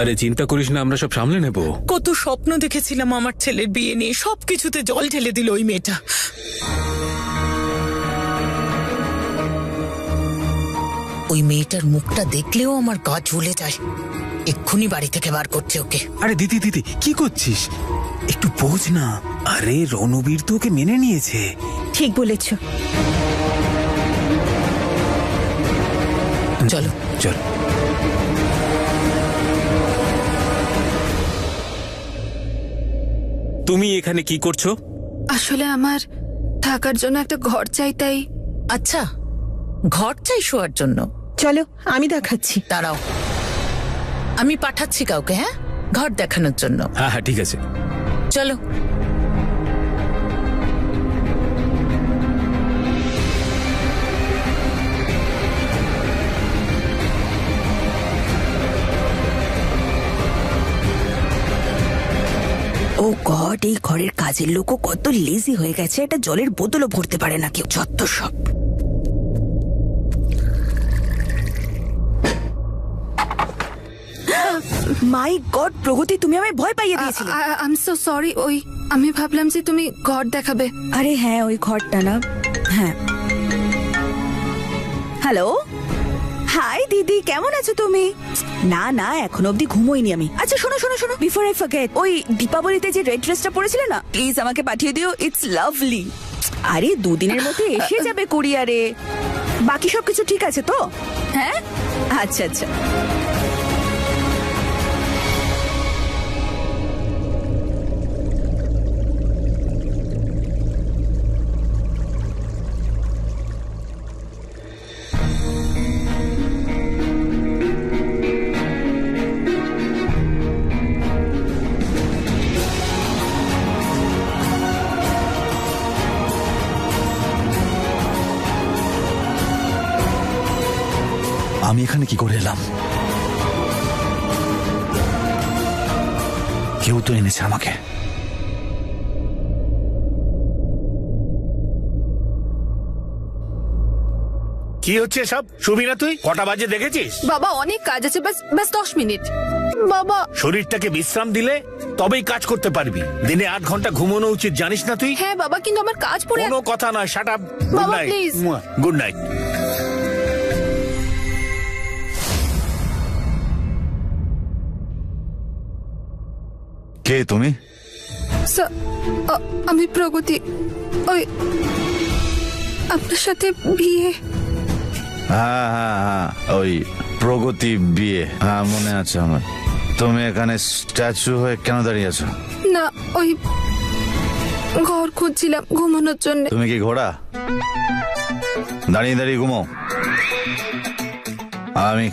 আরে চিন্তা করিস না, আমরা সব সামলে নেব। কত স্বপ্ন দেখেছিলাম আমার ছেলের বিয়ে নিয়ে, সবকিছুতে জল ঢেলে দিল ওই মেয়েটা। ওই মেয়েটার মুখটা দেখলেও আমার গা জ্বলে যায়। এক্ষুনি বাড়ি থেকে বার করছে ওকে। আরে দিদি দিদি কি করছিস, একটু বোঝ না। আরে রণবীর তো ওকে মেনে নিয়েছে। ঠিক বলেছ। চলো চল। তুমি এখানে কি করছো? আসলে আমার থাকার জন্য একটা ঘর চাই, তাই। আচ্ছা, ঘর চাই শোয়ার জন্য? চলো আমি দেখাচ্ছি। দাঁড়াও, আমি পাঠাচ্ছি কাউকে, হ্যাঁ, ঘর দেখানোর জন্য। হ্যাঁ হ্যাঁ ঠিক আছে। চলো। ও গড, এই ঘরের কাজের লোকও কত লেজি হয়ে গেছে, এটা জলের বোতলও ভরতে পারে না কেউ। যত সব। মাই গড প্রগতি, তুমি আমায় ভয় পাইয়ে দিয়েছিলে। I am so sorry. ওই আমি ভাবলাম যে তুমি ঘর দেখাবে। আরে হ্যাঁ, ওই ঘরটা না। হ্যাঁ, হ্যালো, হাই দিদি, কেমন আছো তুমি? না না, এখনো অব্দি ঘুমোইনি আমি। আচ্ছা শোনো শোনো শোনো, বিফোর আই ফরগেট, ওই দীপাবলিতে যে রেড ড্রেসটা পরেছিলে না, প্লিজ আমাকে পাঠিয়ে দিও। It's lovely. আরে 2 দিনের মধ্যে এসে যাবে কুরিয়ারে। বাকি সবকিছু ঠিক আছে তো? হ্যাঁ, আচ্ছা আচ্ছা। আমি এখানে কি করে এলাম? কেউ তো এনেছে আমাকে। কি হচ্ছে সব? সুবিনা, তুই কটা বাজে দেখেছিস? বাবা অনেক কাজ আছে, বাস বাস 10 মিনিট। বাবা শরীরটাকে বিশ্রাম দিলে তবেই কাজ করতে পারবি। দিনে 8 ঘন্টা ঘুমানো উচিত, জানিস না তুই? হ্যাঁ বাবা, কিন্তু আমার কাজ পড়ে। কোনো কথা নয়, শাট আপ। গুড বাবা, নাইট। please। Good night. কে তুমি? স্যার, আমি প্রগতি। ওই আপনার সাথে বিয়ে। হ্যাঁ হ্যাঁ হ্যাঁ, ওই প্রগতি বিয়ে, হ্যাঁ মনে আছে আমার। তুমি এখানে স্ট্যাচু হয়ে কেন দাঁড়িয়ে আছো? না, ওই ঘর খুঁজছিলাম ঘুমানোর জন্য। তুমি কি ঘোড়া? দাঁড়িয়ে দাঁড়িয়ে ঘুমো। আমি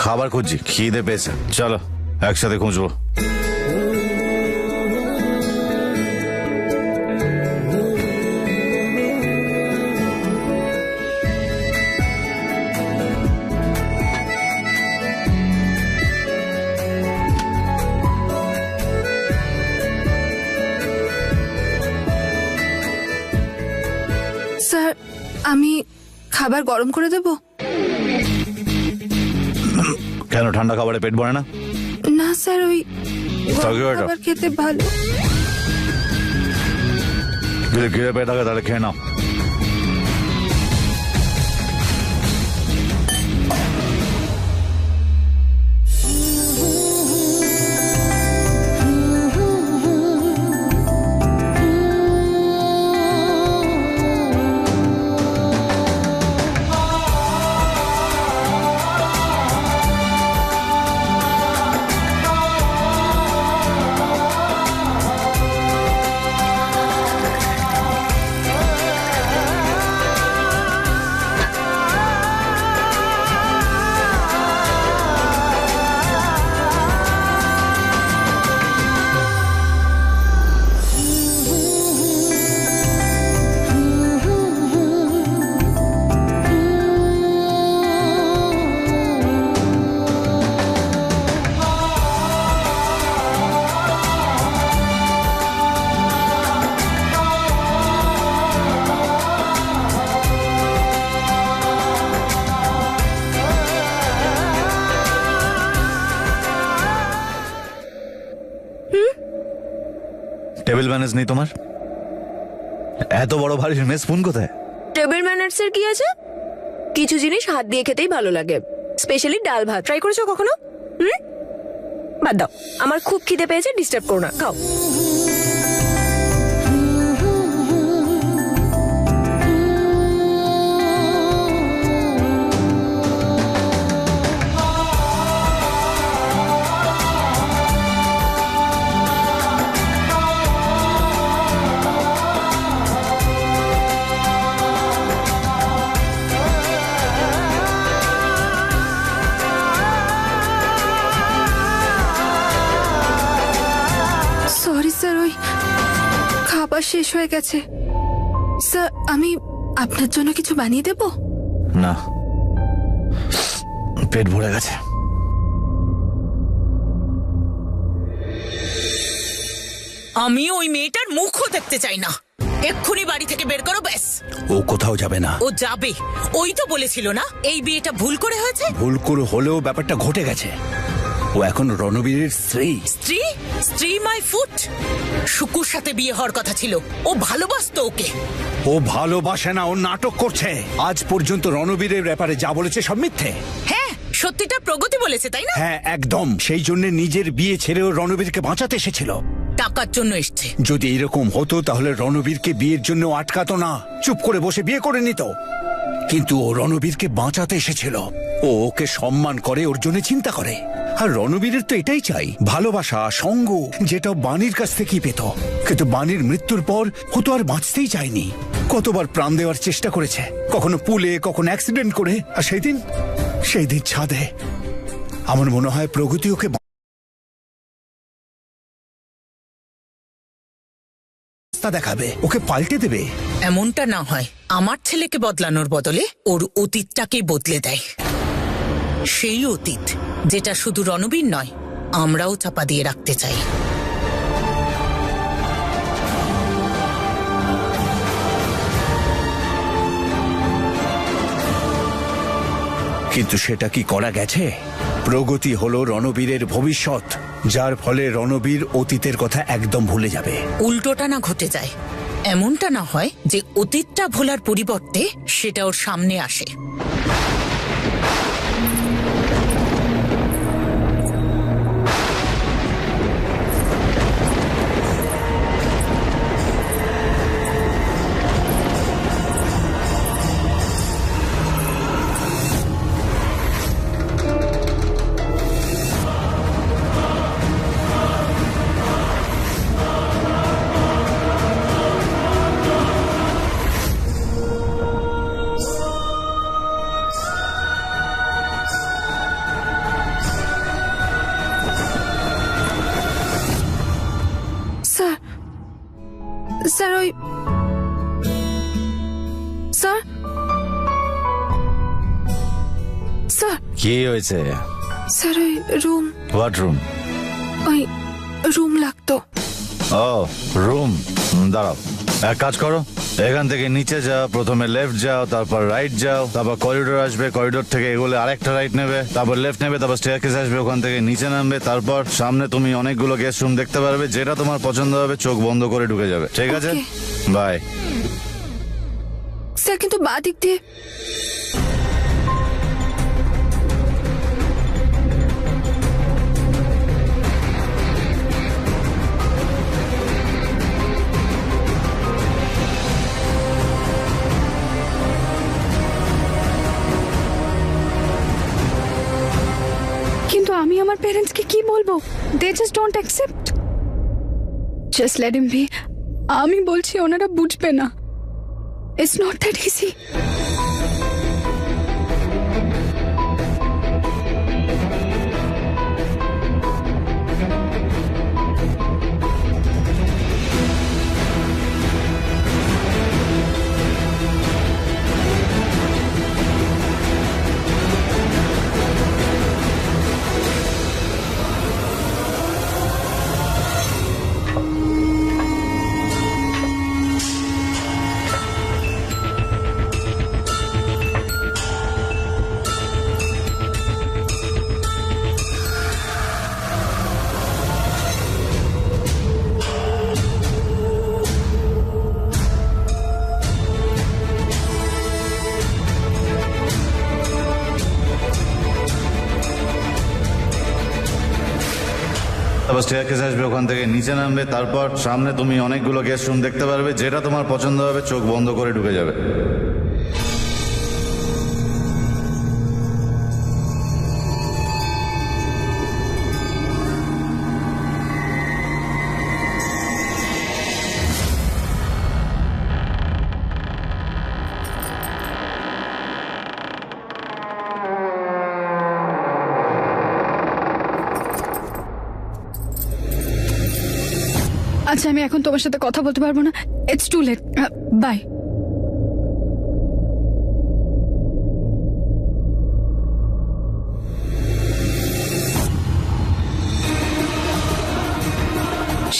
খাবার খুঁজছি, খিদে পেয়েছে। চলো একসাথে খুঁজবো। স্যার, আমি খাবার গরম করে দেব? কেন, ঠান্ডা খাবারে পেট ভরে না? না স্যার, ওই তাকে ওটা। খাবার খেতে ভালো। যদি খিদে পেয়ে থাকে তাহলে খেয়ে নাও। টেবিল ম্যানেজ নেই তোমার? এত বড় ভারী মেয়ে স্পুন কোথায়? টেবিল ম্যানার্সের কি আছে? কিছু জিনিস হাত দিয়ে খেতেই ভালো লাগে, স্পেশালি ডাল ভাত। ট্রাই করেছো কখনো? বাদ দাও, আমার খুব খিদে পেয়েছে, ডিস্টার্ব করো না, খাও। সরি স্যার, ওই খাবার শেষ হয়ে গেছে। স্যার, আমি আপনার জন্য কিছু বানিয়ে দেব? না, পেট ভরে গেছে। আমি ওই মেয়েটার মুখও দেখতে চাই না। এক্ষুনি বাড়ি থেকে বের করো, ব্যাস। ও কোথাও যাবে না। ও যাবে, ওই তো বলেছিল না এই বিয়েটা ভুল করে হয়েছে। ভুল করে হলেও ব্যাপারটা ঘটে গেছে। ও এখন রণবীরের স্ত্রী। স্ত্রী? স্ত্রী মাই ফুট। শুকুর সাথে বিয়ে হওয়ার কথা ছিল, ও ভালোবাসতো ওকে। ও ভালোবাসে না, ও নাটক করছে। আজ পর্যন্ত রণবীরের ব্যাপারে যা বলেছে সব মিথ্যে। হ্যাঁ, সত্যিটা প্রগতি বলেছে, তাই না? হ্যাঁ একদম, সেই জন্য নিজের বিয়ে ছেড়েও রণবীরকে বাঁচাতে এসেছিল। টাকার জন্য এসছে। যদি এরকম হতো তাহলে রণবীরকে বিয়ের জন্য আটকাতো না, চুপ করে বসে বিয়ে করে নিত। কিন্তু ও রণবীরকে বাঁচাতে এসেছিল। ও ওকে সম্মান করে, ওর জন্য চিন্তা করে। আর রণবীরের তো এটাই চাই, ভালোবাসা, সঙ্গ, যেটা বাণীর কাছ থেকেই পেত। কিন্তু বাণীর মৃত্যুর পর ও তো আর বাঁচতেই চায়নি। কতবার প্রাণ দেওয়ার চেষ্টা করেছে, কখনো পুলে, কখনো অ্যাক্সিডেন্ট করে। আর সেই দিন ছাদে আমার মনে হয় প্রগতি ওকে দেখাবে, ওকে পাল্টে দেবে। এমনটা না হয়, আমার ছেলেকে বদলানোর বদলে ওর অতীতটাকেই বদলে দেয়। সেই অতীত যেটা শুধু রণবীর নয়, আমরাও চাপা দিয়ে রাখতে চাই। কিন্তু সেটা কি করা গেছে? প্রগতি হলো রণবীরের ভবিষ্যৎ, যার ফলে রণবীর অতীতের কথা একদম ভুলে যাবে। উল্টোটা না ঘটে যায়, এমনটা না হয় যে অতীতটা ভোলার পরিবর্তে সেটা ওর সামনে আসে। স্যার, স্যার, ওই স্যার, স্যার, কি হয়েছে? স্যার, ওই রুম, হোয়াট রুম? ওই রুম লাগতো। ও রুম, দাঁড়াও, এক কাজ করো, এখান থেকে নিচে যাও, প্রথমে লেফট যাও, তারপর রাইট যাও, তারপর করিডোর আসবে, করিডোর থেকে এগোলে আরেকটা রাইট নেবে, তারপর লেফট নেবে, তারপর স্টেয়ারকেস আসবে, ওখান থেকে নিচে নামবে, তারপর সামনে তুমি অনেকগুলো গেস্ট রুম দেখতে পারবে, যেটা তোমার পছন্দ হবে চোখ বন্ধ করে ঢুকে যাবে, ঠিক আছে? বাই। স্যার, কিন্তু বাঁ দিক দিয়ে। কিন্তু আমি আমার প্যারেন্টসকে কি বলবো? They just don't accept. Just let him be. আমি বলছি ওনারা বুঝবে না। It's not that easy. তারপর স্টেয়ারকেস আসবে, ওখান থেকে নিচে নামবে, তারপর সামনে তুমি অনেকগুলো গেস্ট রুম দেখতে পারবে, যেটা তোমার পছন্দ হবে চোখ বন্ধ করে ঢুকে যাবে। আচ্ছা, আমি এখন তোমার সাথে কথা বলতে পারবো না। It's too late. বাই।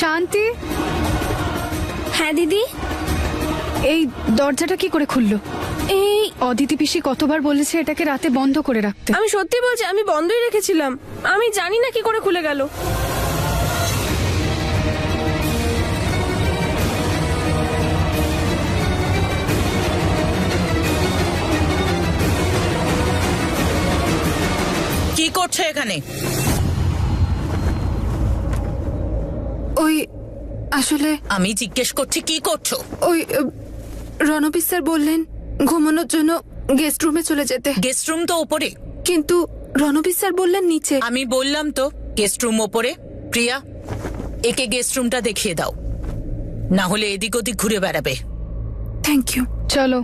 শান্তি। হ্যাঁ দিদি। এই দরজাটা কি করে খুললো? এই অদিতি পিসি কতবার বলেছে এটাকে রাতে বন্ধ করে রাখতে। আমি সত্যি বলছি, আমি বন্ধই রেখেছিলাম। আমি জানি না কি করে খুলে গেল। কি করছো এখানে? ওই আসলে আমি জিজ্ঞেস করছি কি করছো? ওই রণবীর স্যার বললেন ঘুমানোর জন্য গেস্ট রুমে চলে যেতে, গেস্ট রুম তো ওপরে। কিন্তু রণবীর স্যার বললেন নিচে। আমি বললাম তো গেস্ট রুম ওপরে। প্রিয়া, একে গেস্ট রুমটা দেখিয়ে দাও, না হলে এদিক ওদিক ঘুরে বেড়াবে। Thank you. চলো।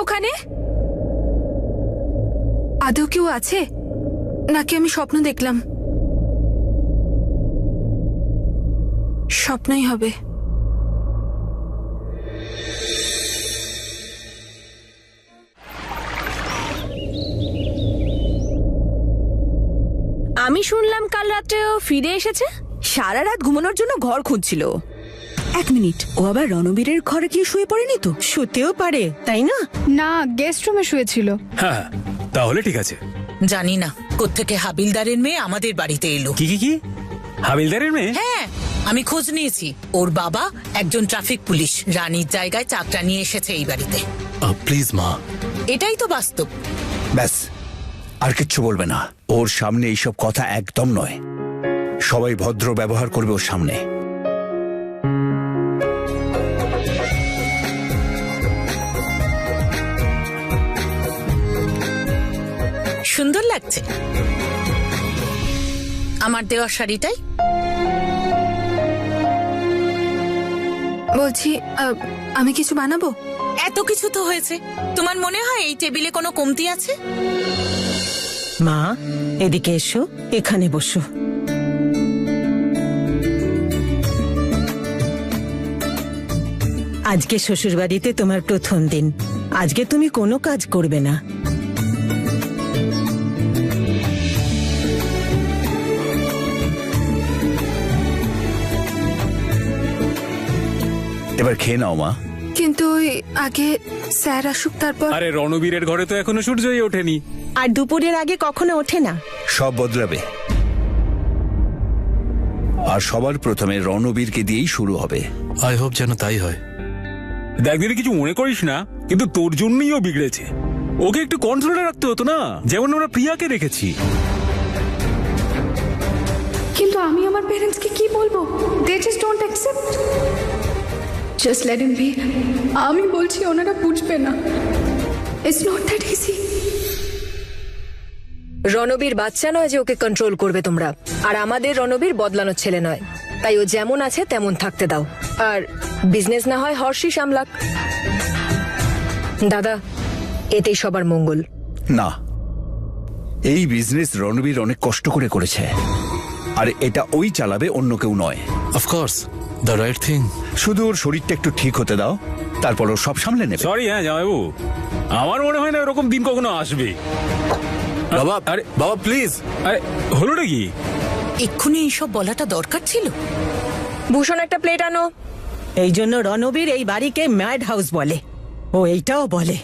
ওখানে আদৌ কেউ আছে নাকি আমি স্বপ্ন দেখলাম? স্বপ্নই হবে। আমি শুনলাম কাল রাত্রে ও ফিরে এসেছে। সারা রাত ঘুমানোর জন্য ঘর খুঁজছিল। এক মিনিট, ও আবার রণবীরের ঘরে কি শুয়ে পড়েনি তো? শুতেও পারে, তাই না? না, গেস্ট রুমে শুয়েছিল। হ্যাঁ, তাহলে ঠিক আছে। জানি না কোত্থেকে হাবিলদারের মেয়ে আমাদের বাড়িতে এলো। কি কি কি? হাবিলদারের মেয়ে? হ্যাঁ, আমি খোঁজ নিয়েছি। ওর বাবা একজন ট্রাফিক পুলিশ, রানীর জায়গায় চাকরা নিয়ে এসেছে এই বাড়িতে। প্লিজ মা। এটাই তো বাস্তব। ব্যাস, আর কিচ্ছু বলবে না। ওর সামনে এইসব কথা একদম নয়। সবাই ভদ্র ব্যবহার করবে ওর সামনে। সুন্দর লাগছে আমার দেওয়া শাড়িটাই। বলছি আমি কিছু বানাবো? এত কিছু তো হয়েছে, তোমার মনে হয় এই টেবিলে কোনো কমতি আছে? মা, এদিকে এসো, এখানে বসো। আজকে শ্বশুরবাড়িতে তোমার প্রথম দিন। আজকে তুমি কোনো কাজ করবে না। এবার খেয়ে নাও মা, কিন্তু ওই আগে স্যার আসুক তারপর। আরে রণবীরের ঘরে তো এখনো সূর্যই ওঠেনি। আর দুপুরের আগে কখনো ওঠে না। সব বদলাবে, আর সবার প্রথমে রণবীরকে দিয়েই শুরু হবে। আই হোপ যেন তাই হয়। দেখ দিদি, কিছু মনে করিস না, কিন্তু তোর জন্যই ও বিগড়েছে। ওকে একটু কন্ট্রোলে রাখতে হতো না, যেমন আমরা প্রিয়াকে রেখেছি। কিন্তু আমি আমার প্যারেন্টসকে কি বলবো? They just don't accept. Just let him be. আমি বলছি ওনারা বুঝবে না। It's not that easy. Ranbir বাচ্চা নয় যে ওকে কন্ট্রোল করবে তোমরা, আর আমাদের রণবীর বদলানোর ছেলে নয়, তাই ও যেমন আছে তেমন থাকতে দাও। আর বিজনেস না হয় হর্ষই সামলাক। দাদা, এতেই সবার মঙ্গল। না, এই বিজনেস রণবীর অনেক কষ্ট করে করেছে, আর এটা ওই চালাবে, অন্য কেউ নয়। Of course, the right thing. শুধু ওর শরীরটা একটু ঠিক হতে দাও, তারপর ও সব সামলে নেবে। সরি হ্যাঁ জামাইবাবু, আমার মনে হয় না এরকম দিন কখনো আসবে। বাবা, আরে বাবা প্লিজ। আরে হলোটা কি? এক্ষুনি এইসব বলাটা দরকার ছিল? ভূষণ, একটা প্লেট আনো। এই জন্য রণবীর এই বাড়িকে ম্যাড হাউস বলে। ও এইটাও বলে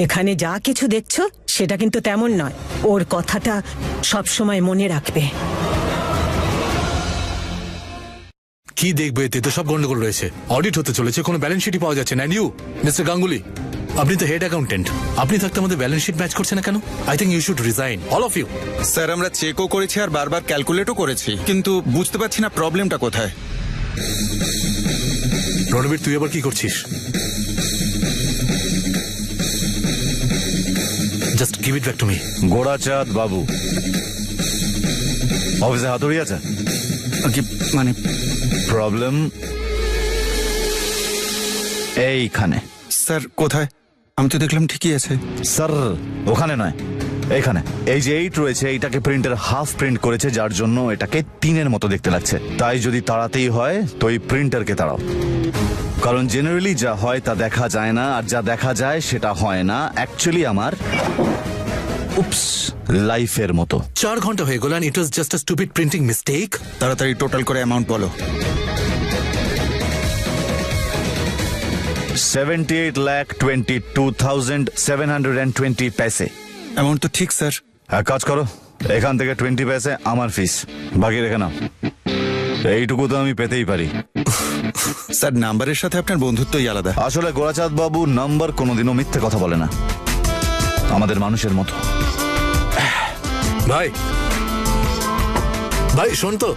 এখানে যা কিছু দেখছো সেটা কিন্তু তেমন নয়। ওর কথাটা সব সময় মনে রাখবে। কি দেখবে, এতে তো সব গন্ডগোল রয়েছে। অডিট হতে চলেছে, কোনো ব্যালেন্স শিটই পাওয়া যাচ্ছে না। ইউ মিস্টার গাঙ্গুলি, আপনি তো হেড অ্যাকাউন্টেন্ট, আপনি থাকতে আমাদের ব্যালেন্স শিট ম্যাচ করছে না কেন? I think you should resign, all of you. Sir, আমরা চেকও করেছি আর বারবার ক্যালকুলেটও করেছি, কিন্তু বুঝতে পারছি না প্রবলেমটা কোথায়। রণবীর, তুই আবার কি করছিস? Just give it back to me. Gorachand বাবু, অফিসে হাতুড়ি আছে? মানে প্রবলেম এইখানে। স্যার কোথায়? আমি তো দেখলাম ঠিকই আছে। স্যার ওখানে নয়, এইখানে। এই যে 8 রয়েছে, এইটাকে প্রিন্টের হাফ প্রিন্ট করেছে, যার জন্য এটাকে 3-এর মতো দেখতে লাগছে। তাই যদি তাড়াতেই হয় তো এই প্রিন্টারকে তাড়াও, কারণ জেনারেলি যা হয় তা দেখা যায় না, আর যা দেখা যায় সেটা হয় না। অ্যাকচুয়ালি আমার উপস লাইফের মতো। 4 ঘন্টা হয়ে গেল, it was just a stupid printing mistake. তাড়াতাড়ি টোটাল করে অ্যামাউন্ট বলো। 78,22,720 পয়সে। অ্যামাউন্ট তো ঠিক স্যার। এক কাজ করো, এখান থেকে 20 পয়সে আমার ফিস, বাকি রেখে নাও। এইটুকু তো আমি পেতেই পারি। স্যার, নাম্বারের সাথে আপনার বন্ধুত্বই আলাদা। আসলে গোড়াচাঁদ বাবু নাম্বার কোনোদিনও মিথ্যে কথা বলে না, আমাদের মানুষের মতো। ভাই ভাই শোন তো,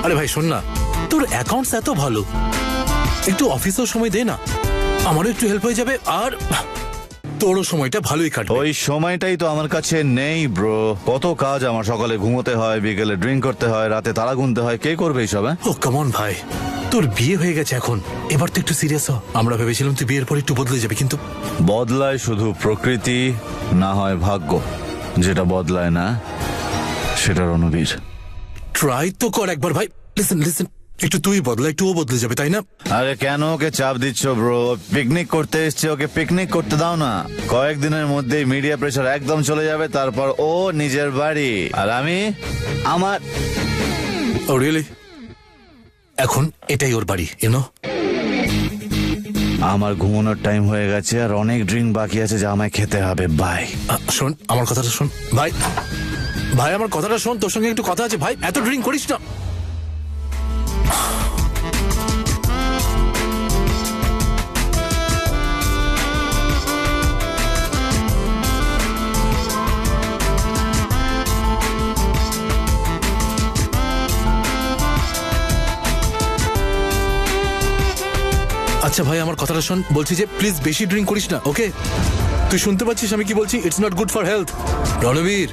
আরে ভাই শোন না, তোর অ্যাকাউন্টস এত ভালো, একটু অফিসেও সময় দে না, আমারও একটু হেল্প হয়ে যাবে, আর তোরও সময়টা ভালোই কাটবে। ওই সময়টাই তো আমার কাছে নেই ব্রো। কত কাজ আমার, সকালে ঘুমোতে হয়, বিকেলে ড্রিঙ্ক করতে হয়, রাতে তারা গুনতে হয়, কে করবে এইসব? ও কাম অন ভাই, তোর বিয়ে হয়ে গেছে এখন, এবার তো একটু সিরিয়াস হ। আমরা ভেবেছিলাম তুই বিয়ের পর একটু বদলে যাবে, কিন্তু বদলায় শুধু প্রকৃতি, না হয় ভাগ্য। যেটা বদলায় না সেটা রণবীর। ট্রাই তো কর একবার ভাই। লিসেন লিসেন, একটু তুই বদলা, একটু ও বদলে যাবে, তাই না? আরে কেন ওকে চাপ দিচ্ছ ব্রো? পিকনিক করতে এসছে, ওকে পিকনিক করতে দাও না। কয়েকদিনের মধ্যেই মিডিয়া প্রেসার একদম চলে যাবে, তারপর ও নিজের বাড়ি, আর আমি আমার। ও রিয়েলি? এখন এটাই ওর বাড়ি, ইউনো? আমার ঘুমানোর টাইম হয়ে গেছে, আর অনেক ড্রিঙ্ক বাকি আছে যা আমায় খেতে হবে। বাই। শোন আমার কথাটা শোন ভাই, ভাই আমার কথাটা শোন, তোর সঙ্গে একটু কথা আছে ভাই, এত ড্রিঙ্ক করিস না। আচ্ছা ভাই আমার কথাটা শোন, বলছি যে প্লিজ বেশি ড্রিঙ্ক করিস না, ওকে? তুই শুনতে পাচ্ছিস আমি কি বলছি? It's not good for health. Ranbir,